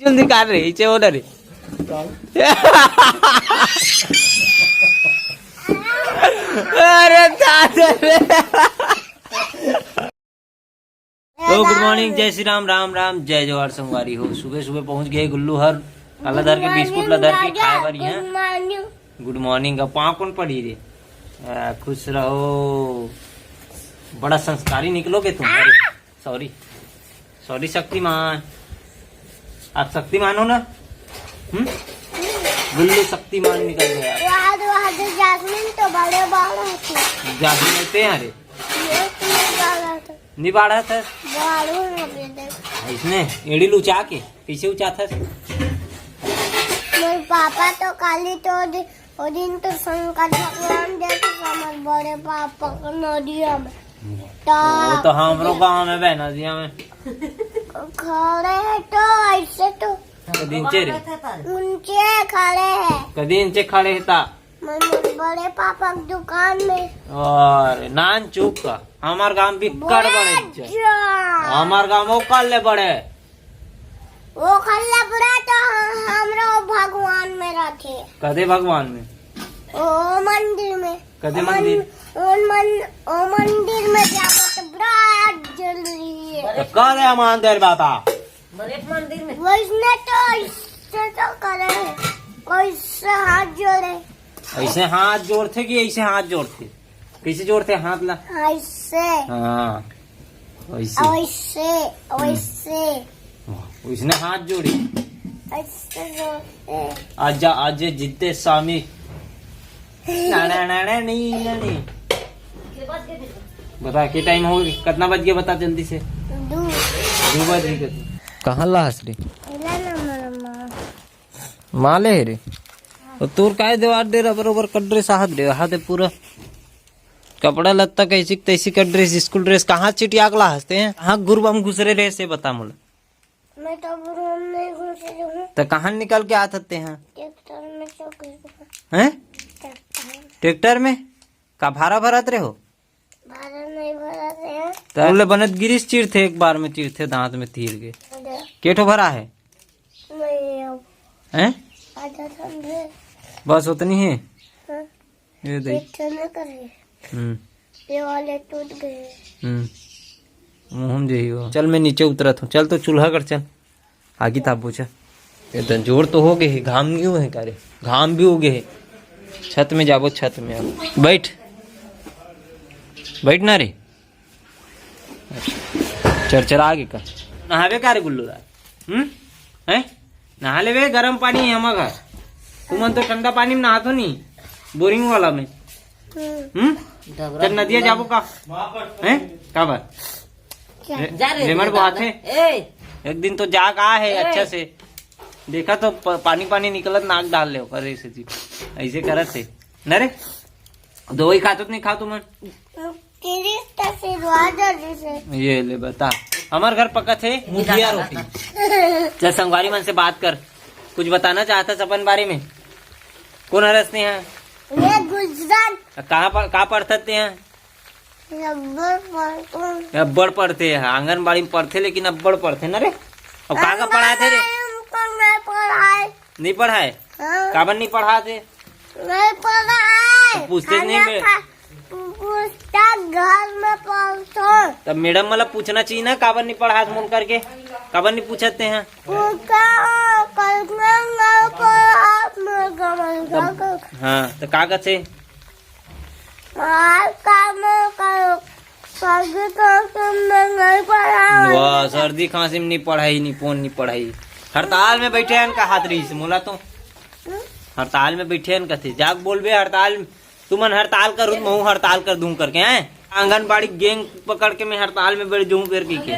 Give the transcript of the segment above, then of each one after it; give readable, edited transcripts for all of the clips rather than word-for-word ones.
जल्दी कर रही चे ओडर अरे तो गुड मॉर्निंग, जय श्री राम, राम राम, जय जवाहर संगवारी हो। सुबह सुबह पहुंच गए गुल्लू हर अलाधर के बिस्कुट लदर के खाए बारी हैं। गुड मॉर्निंग का पाँव कौन पड़ी रे। खुश रहो, बड़ा संस्कारी निकलोगे तुम। सॉरी सॉरी शक्तिमान, आप शक्तिमान हो ना। गुल्लू शक्तिमान निकल गया। जासमीन तो बड़े बाल होते, जासमीन होते हैं। अरे नहीं बाढ़ा था इसने एड़ी लुचा के कैसे उचा था। मेरे पापा तो काली तो दिन तो शंकर भगवान जैसे समझ बड़े पापा को नदिया में वो तो हमरो गाँव में बह नदिया में खड़े है तो ऐसे तो कदींचे रे ऊंचे खड़े है। कदींचे खड़े था बड़े पापा की दुकान में। और नान चूक का हमार गांव भी कर बड़े, हमार गांव वो कल ले बड़े, वो खल्ला बुरा तो हमरो भगवान में रखे। कदे भगवान में? ओ मंदिर में। कदे मंदिर? ओ मंदिर में जाकर तो बड़ा जल्दी है। तो कदे मंदिर बाबा? मंदिर में वैसने तो इससे तो करे है, कैसे हाथ जोड़े। ऐसे हाथ जोड़ते कि ऐसे हाथ जोड़ते? कैसे जोड़ते हाथ ला? ऐसे। हाँ वैसे वैसे वैसे उसने हाथ जोड़ी। ऐसे जोड़ते। आज जितने स्वामी नहीं बता के टाइम हो कितना बज गया बता जल्दी से। 2 बज गए। कहाँ लास रे माले है रे तोर काय देवार दे रहा बरोबर कड्रेस हाथ रे हाथ पूरा कपड़ा लत्ता कैसी तैसी का ड्रेस स्कूल ड्रेस कहाँ चिटिया कला हंसते हैं। हाँ गुरबम घुसरे रहे से बता मुला। मैं तो गुरबम नहीं घुसरी हूँ। तो कहाँ निकल के आते हैं? ट्रैक्टर में चौकी हैं? ट्रैक्टर में का भाड़ा भरत रहे हो? भाड़ा नहीं भराते हैं। तो बनत गिरीश चीर थे एक बार में चीर थे दांत में तीर के केठो भरा है नहीं अब हैं? आधा समझे बस उतनी है। हाँ? ये देख इतना करे ये वाले टूट गए। मुँह जे हो। चल मैं नीचे उतरत हूँ। चल तो चूल्हा कर चल आगे था पूछा। तो जोर तो हो गए, घाम क्यों है करे? घाम भी हो गए। छत में जाबो, छत में आओ। बैठ बैठ ना रे। चरचरा आगे का नहावे का रे गुल्लू है नहा ले वे। गर्म पानी है हमारा घर। तुम तो ठंडा पानी में नहातो नहीं, बोरिंग वाला में। चल नदिया जाबो का है का बात रेमर बहुत है। एक दिन तो जाग आ है अच्छा से देखा तो पानी पानी निकलत नाक डाल ले करे ऐसे करत थे न रे। दवाई खातो नहीं खा तुम? ये ले बता हमारे घर पका थे मुठिया रोटी। चल संगवारी मन से बात कर, कुछ बताना चाहता अपन बारे में। कौन हरसते हैं? ये गुजरात कहाँ पढ़ते हैं? अब्बड़ पढ़ते हैं आंगनबाड़ी में पढ़ते, लेकिन अब्बड़ पढ़ते न रे। अब कहाँ पढ़ाए थे रे? नहीं पढ़ाए? काबर नहीं पढ़ाते? नहीं पढ़ाए। पूछते नहीं घर में पढ़ते। तब मैडम मतलब पूछना चाहिए ना काबर नहीं पढ़ा मोल करके, काबर नहीं पूछते हैं? हाँ तो कागज से सर्दी खांसी में नहीं पढ़ाई, नहीं फोन नहीं पढ़ाई। हड़ताल में बैठे हैं का हाथ रही से मोला तो हड़ताल में बैठे हैं कथे जाग बोलबे हड़ताल तुमन हड़ताल कर मैं हड़ताल कर दूं करके हैं। आंगनबाड़ी गैंग पकड़ के मैं हड़ताल में बैठ जाऊं फिर की के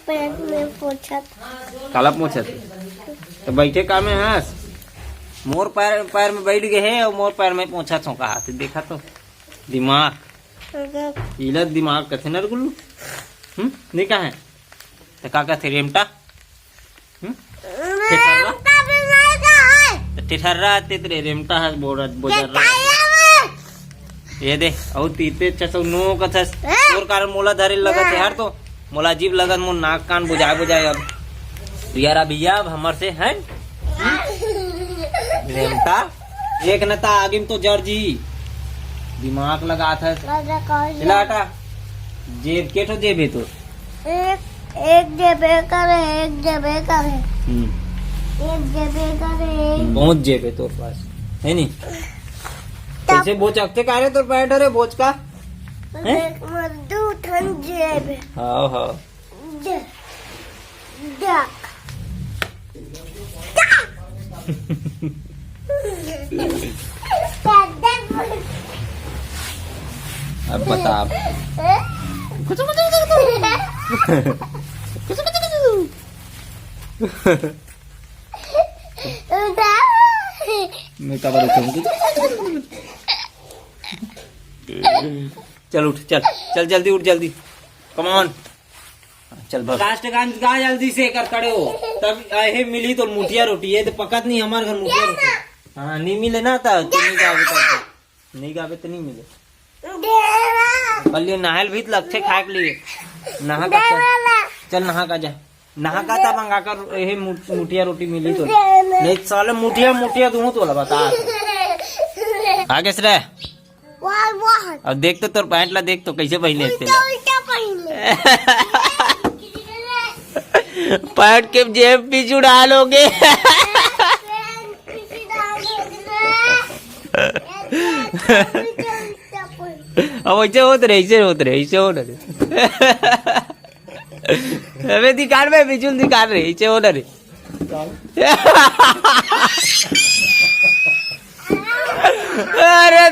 पैर में पोछत काला पोछत तो बैठे का में हंस मोर पैर में बैठ गए है और मोर पैर में पोछा छौका हाथ देखा तो दिमाग इलत दिमाग कथे न गुल्लू नहीं कहा है तो का कथे रेमटा ठेठर्रा तेरे रेमटा है बोझर ये दे और तीते चसो नो कथस और कारण मोला धरे लगत है हर तो मोला अजीब लगन मोर नाक कान बुझाए अब यारा भैया अब हमार से है रेमता एक न था आगे में तो जड़ जी दिमाग लगा था हटा जेब के तो जेब है तो एक जेबे करे एक जेबे करे एक जेबे करे बहुत जेब है तोर पास है नी कैसे बोझ अक्ते का रे तोर पैंट रे बोझ का एक मर्दू ठन जेब हाँ हाँ अब बता आप मैं कब चल उठ चल चल जल्दी उठ जल्दी कम ऑन चल बस राष्ट्रगान गा जल्दी से कर खड़े हो तब हे मिली तो मुठिया रोटी है तो पकत नहीं हमारे घर मुठिया रोटी हाँ नहीं मिले ना था नहीं गावे तो नहीं गावे तो नहीं मिले कल ये नहल भी लक्ष्य खाए के लिए नहा का चल नहा का जा नहा का था मंगा कर ये मुठिया रोटी मिली तो नहीं साले मुठिया मुठिया दूँ तो बता आगे से रह अब देख तो तोर पैंट ला देख तो कैसे पहने पैंट के जेब भी जुड़ा लोगे अब ऐसे होते रहे ऐसे हो रहे अबे दिखा रहे बिजुल दिखा रहे ऐसे हो रहे अरे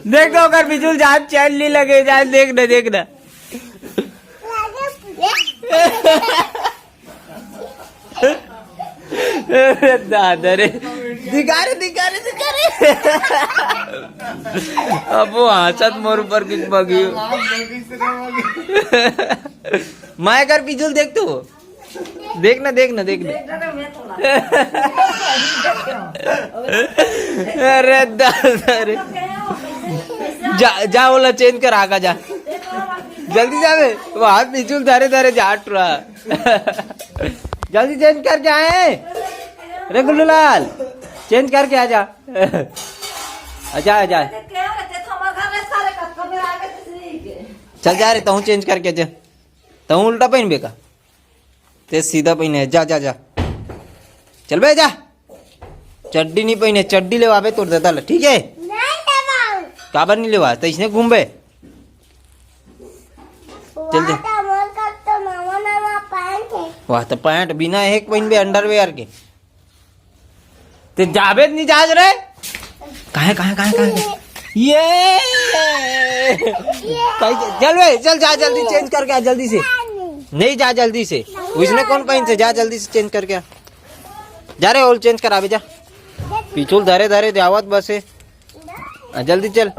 देखो अगर बिजुल जान चैन नहीं लगे जान देखना देखना दादा रे दिखा रहे अब वो हंसत मोर ऊपर किस बगी मैं कर बिजुल देख तो देखना अरे दादा रे जा बोला चेंज कर आगा जा जल्दी जावे वो हाथ बिजुल धारे जाट रहा जल्दी चेंज करके आए रे गुल्लू लाल चेंज करके आ जा जा चल जा रे तहु चेंज करके जा तहु उल्टा पहन बेका ते सीधा पहने जा चल बे जा चड्डी नहीं पहने चड्डी ले आवे तोड़ देता ठीक है काबर नहीं लेवा तो इसने घूम बे चल जा वाह तो पैंट बिना एक पहन बे अंडरवेयर के ते जावेद नहीं जाज रहे कहाँ ये चल बे चल जा जल्दी चेंज करके आ जल्दी से नहीं जा जल्दी से उसने कौन पहन से जा जल्दी से चेंज करके आ जा रे ऑल चेंज करा जा पिछुल धरे जावत बस है जल्दी चल